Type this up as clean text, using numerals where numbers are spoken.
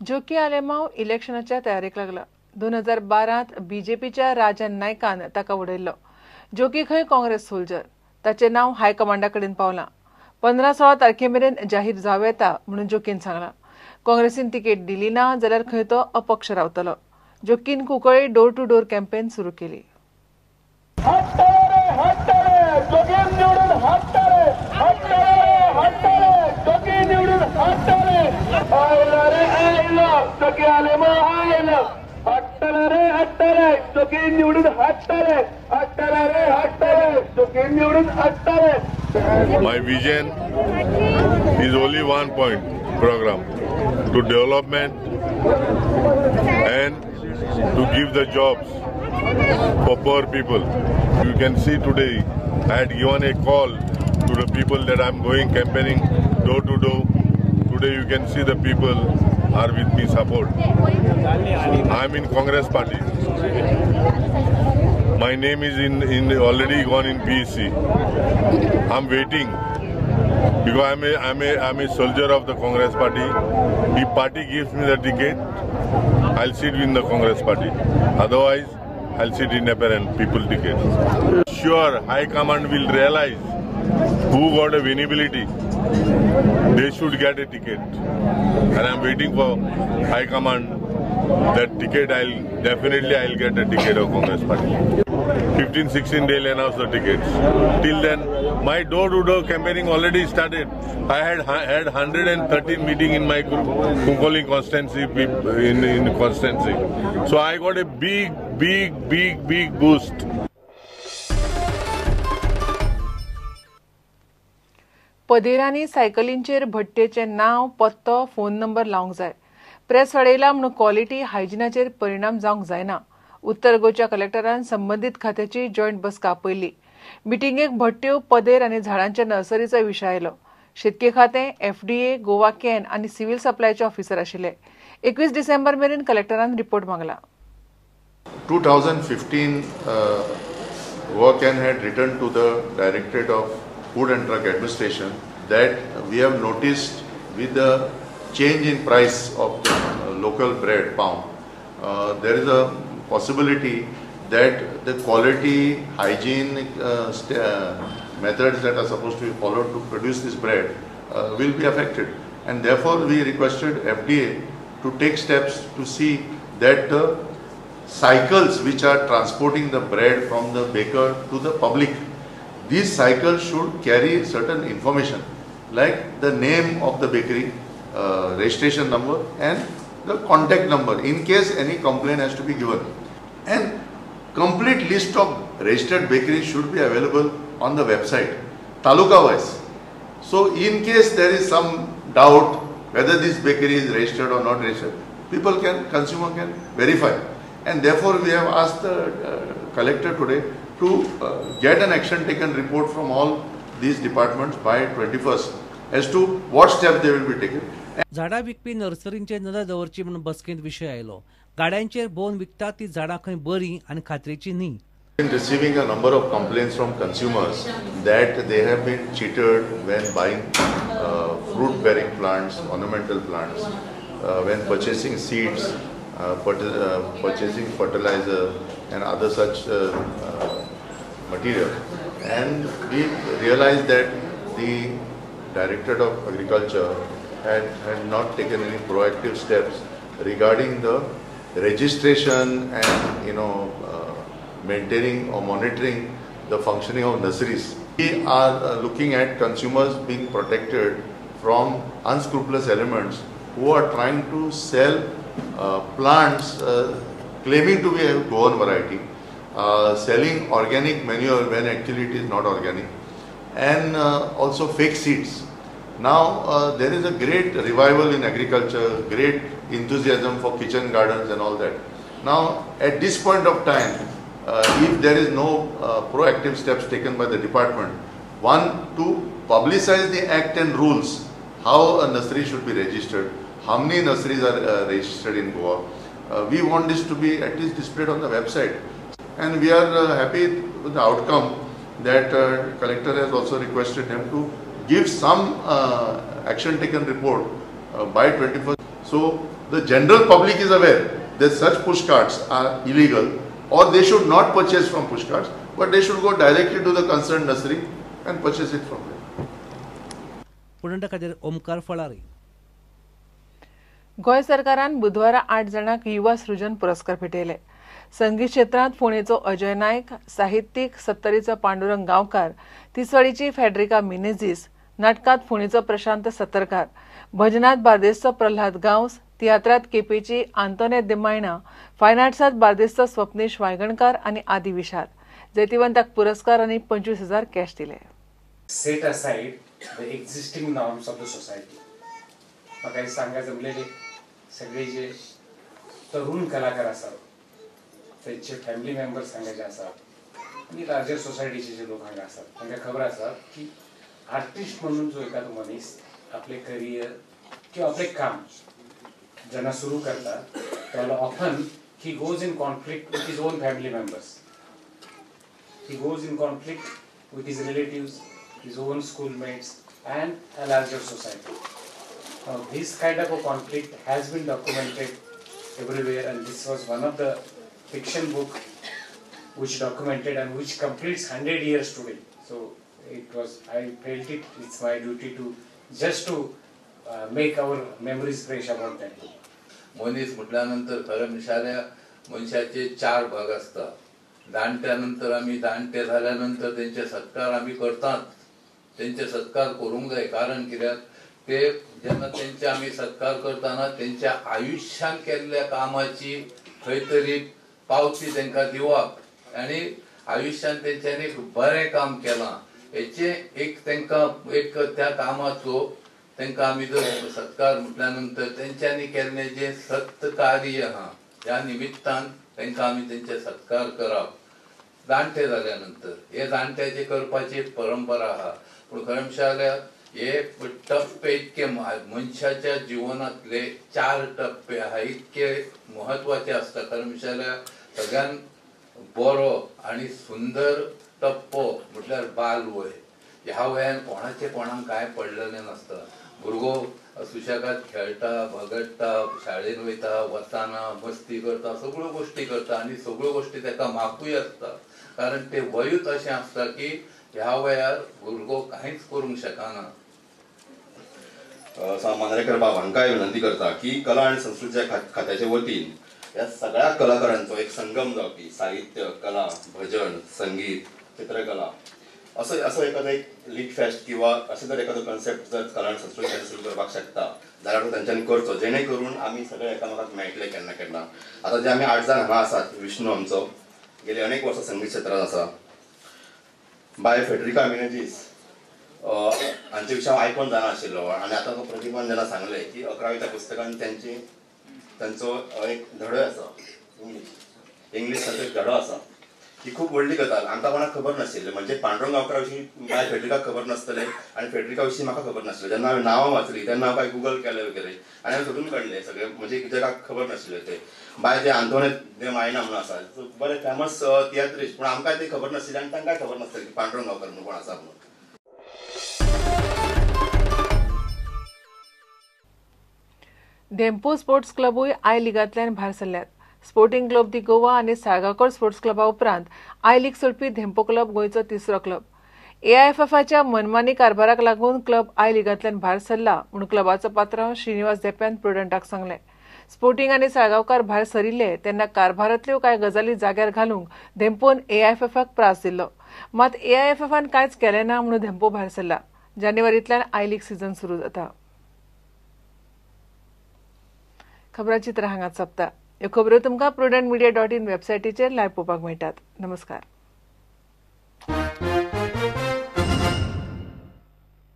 जोकी आलेमांव इलेक्शनाच्या तयारेक लागला. 2012 बीजेपीच्या राजन नायकान ताका उडयल्लो. जोकी खंय काँग्रेस सोल्जर. ताचें नांव हायकमांडा कडेन पावलां. 15-16 तारखेमेरेन जाहीर जावं येता म्हणून जोकीन सांगलां. काँग्रेसीन तिकेट दिली ना जाल्यार खंय तो अपक्ष रावतलो. Joaquim Cuncolim door to door campaign सुरू केली. My vision is only one point program to development and to give the jobs for poor people. You can see today I had given a call to the people that I am going campaigning door to door. Today you can see the people are with me support. I am in Congress party. My name is in already gone in PEC. I'm waiting because I'm a soldier of the Congress party. If party gives me the ticket, I'll sit in the Congress party. Otherwise, I'll sit independent people ticket. Sure, High Command will realize who got a winnability. They should get a ticket. And I'm waiting for High Command. That ticket, I'll get a ticket of Congress party. 15-16 they'll announce the tickets. Till then, my door-to-door campaigning already started. I had 113 meeting in my Kunkoli constituency in constituency. So I got a big boost. पदेरांनी सायकलींचेर भट्टेचें नांव, पत्तो, phone number लावंक जाय. Press वाडयला म्हणून quality हायजिनाचेर परिणाम जावंक जायना. उत्तर गोंयच्या कलेक्टरान संबंदीत खात्याची जॉयंट बसका आपयल्ली. मिटिंगेक भट्ट्यो, पदेर आनी झाडांच्या नर्सरीचो विशय आयलो. शेतकी खातें, FDA, गोवा कॅन आनी सिव्हिल सप्लायचे ऑफिसर आशिल्ले. 21 डिसेंबर मेरेन कलेक्टरान report मागला. 2015 Goa Can had written to the Directorate of Food and Drug Administration that we have noticed with the change in price of the local bread pound, there is a possibility that the quality, hygiene methods that are supposed to be followed to produce this bread will be affected. And therefore we requested FDA to take steps to see that the cycles which are transporting the bread from the baker to the public, these cycles should carry certain information like the name of the bakery, registration number and the contact number in case any complaint has to be given. And complete list of registered bakeries should be available on the website, taluka wise. So in case there is some doubt whether this bakery is registered or not registered, consumer can verify. And therefore we have asked the collector today to get an action taken report from all these departments by 21st as to what steps they will be taken. झाडां विकपी नर्सरींचेर नदर दवरची म्हणून बसकेंत विशय आयलो. गाड्यांचेर भोवन विकतात ती झाडां खंय बरीं आनी खात्रेची न्ही. Been receiving a number of complaints from consumers that they have been cheated when buying fruit bearing plants, ornamental plants, when purchasing seeds, purchasing fertilizer and other such material. And we realized that the Directorate of Agriculture had not taken any proactive steps regarding the registration and maintaining or monitoring the functioning of nurseries. We are looking at consumers being protected from unscrupulous elements who are trying to sell plants claiming to be a Goan variety, selling organic manure when actually it is not organic, and also fake seeds. Now there is a great revival in agriculture, great enthusiasm for kitchen gardens and all that. Now at this point of time, if there is no proactive steps taken by the department, one, to publicize the act and rules, how a nursery should be registered, how many nurseries are registered in Goa. We want this to be at least displayed on the website. And we are happy with the outcome that collector has also requested them to give some action taken report by 21st. So the general public is aware that such push cards are illegal, or they should not purchase from push cards, but they should go directly to the concerned nursery and purchase it from there. पुणेंटा खातीर ओमकार फळारी. गोंय सरकारान बुधवारा 8 जाणांक युवा सृजन पुरस्कार भेटयले. संगीत क्षेत्रांत फोंडेचो अजय नायक, साहित्यीक सत्तरीचो पांडुरंग गांवकार, तिसवाडीची फेड्रिका मिनेझीस, नाटकांत फोंडेचो प्रशांत सत्तरकार, भजनांत बार्देसचो प्रल्हाद गांवस, तियात्रांत केपेची आंतोने दिमायना, फायन आर्ट्सांत बार्देसचो स्वप्नेश वायगणकार आनी आदी विशाल. जैतिवंताक पुरस्कार आनी 25,000 कॅश दिले. Set aside the existing norms of the society. म्हाका हे सांगा जमलेले सगळे जे तरुण कलाकार आसात त्यांचे फॅमिली मेंबर्स हांगा जे आसात आनी लार्जर सोसायटीचे जे लोक हांगा आसात तांकां खबर आसा की आर्टिस्ट म्हणून जो एखादो मनीस आपले करियर किंवा आपले काम जेन्ना सुरू करता तेन्ना often he goes in conflict with his on family members. He goes in conflict with his relatives, his own schoolmates, and a larger society. Now, this kind of a conflict has been documented everywhere, and this was one of the fiction book which documented and which completes 100 years today. So, I felt it's my duty to just to make our memories fresh about that book. मनीस म्हटल्यानंतर खरं मिशाल्या मनशाचे 4 भाग असतात. जाणट्यानंतर आम्ही जाणटे झाल्यानंतर त्यांचे सत्कार आम्ही करतात. त्यांचे सत्कार करूंक जाय, कारण कित्याक ते जेन्ना त्यांचे आम्ही सत्कार करताना त्यांच्या आयुष्यात केल्ल्या कामाची खंय तरी पावती तांकां दिवप आनी आयुष्यात तेंच्यांनी बरें काम केलां हेचे एक तांकां एक त्या कामाचो तांकां आमी जर सत्कार म्हटल्यानंतर तेंच्यांनी केल्लें जे सत्कार्य आहा त्या निमित्तान तांकां आमी तेंचे सत्कार करप. जाणटे जाल्यानंतर हे जाणट्याचे करपाची एक परंपरा आहा, पूण खरें जाल्यार हे टप्पे इतके मनशाच्या जिवनातले 4 टप्पे आहा इतके महत्वाचे आसता. खरें जाल्यार सगळ्यान बरो आनी सुंदर टप्पो म्हटल्यार बालवय. ह्या वयान कोणाक काय पडलेलें नासता. भुरगो सुशेगाद खेळटा, भगडटा, शाळेन वयता, वचना, मस्ती करता, सगळ्यो गोष्टी करता आनी सगळ्यो गोष्टी ताका माकूय आसता, कारण ते वयूच अशें आसता की ह्या वयार भुरगो कांयच करूंक शकना. मांद्रेकर बाब हांकांय विनंती करता की कला आनी संस्कृतीच्या खात्याचे वतीन ह्या सगळ्या कलाकारांचो एक संगम जावपी साहित्य, कला, भजन, संगीत, चित्रकला असो एखादो एक लीग फेस्ट किंवा असो जर एखादो कॉन्सेप्ट जर कला आनी संस्कृती खात्यान सुरू करपाक शकता जाल्यार तो तांच्यांनी करचो, जेणे करून आमी सगळे एकामेकाक मेळटले केन्ना केन्ना. आतां जे आमी 8 जाण हांगा आसात, विष्णू आमचो गेली अनेक वर्सां संगीत क्षेत्रांत आसा, बाय फेड्रिका मिनेझीस हांचे विशीं हांव आयकोन जाणा आशिल्लो आनी आतां तो प्रतिभान जेन्ना सांगलें की 11वीच्या पुस्तकान तांचो एक धडो आसा इंग्लीश तांचो एक धडो आसा. ही खूब व्हडली गजाल, आमकां कोणाक खबर नाशिल्लें. म्हणजे पांडुरंग गांवकारा विशीं बाय फेड्रिकाक खबर नासतलें आनी फेड्रिका विशीं म्हाका खबर नासलें. जेन्ना हांवें नांवां वाचलीं तेन्ना हांव काय गुगल केलें वगैरे आनी हांवें सोदून काडलें सगळें, म्हणजे जगाक खबर नाशिल्लें ते. बाय ते आंतोने दे मायना म्हणून आसा, बरें फेमस तियात्रीस्ट, पूण आमकां तें खबर नाशिल्लें आनी तांकांय खबर नासतलें की पांडुरंग गांवकार म्हणून कोण आसा म्हणून. धेंपू स्पोर्ट्स क्लबूय आय लिगांतल्यान भायर सरल्यात. स्पोर्टिंग क्लब दी गोवा आनी साळगांवकर स्पोर्ट्स क्लबा उपरांत आय लीग सोडपी धेंपू क्लब गोंयचो 3रो क्लब. AIFFच्या मनमानी कारभाराक लागून क्लब आय लिगांतल्यान भायर सरला म्हूण क्लबाचो पात्रांव श्रीनिवास देप्यान प्रुडंटाक सांगलें. स्पोर्टिंग आनी साळगांवकार भायर सरिल्ले तेन्ना कारभारांतल्यो कांय गजाली जाग्यार घालूंक धेंपून AIFFक प्रास दिल्लो. मात AIFFन कांयच केलें ना म्हूण धेंपू भायर सरला. जानेवारींतल्यान आय लीग सीझन सुरू जाता. खबरांची तर हांगाच सोंपता. ह्यो खबरो तुमकां prudentmedia.in वेबसायटीचेर लायव्ह पळोवपाक मेळटात. नमस्कार.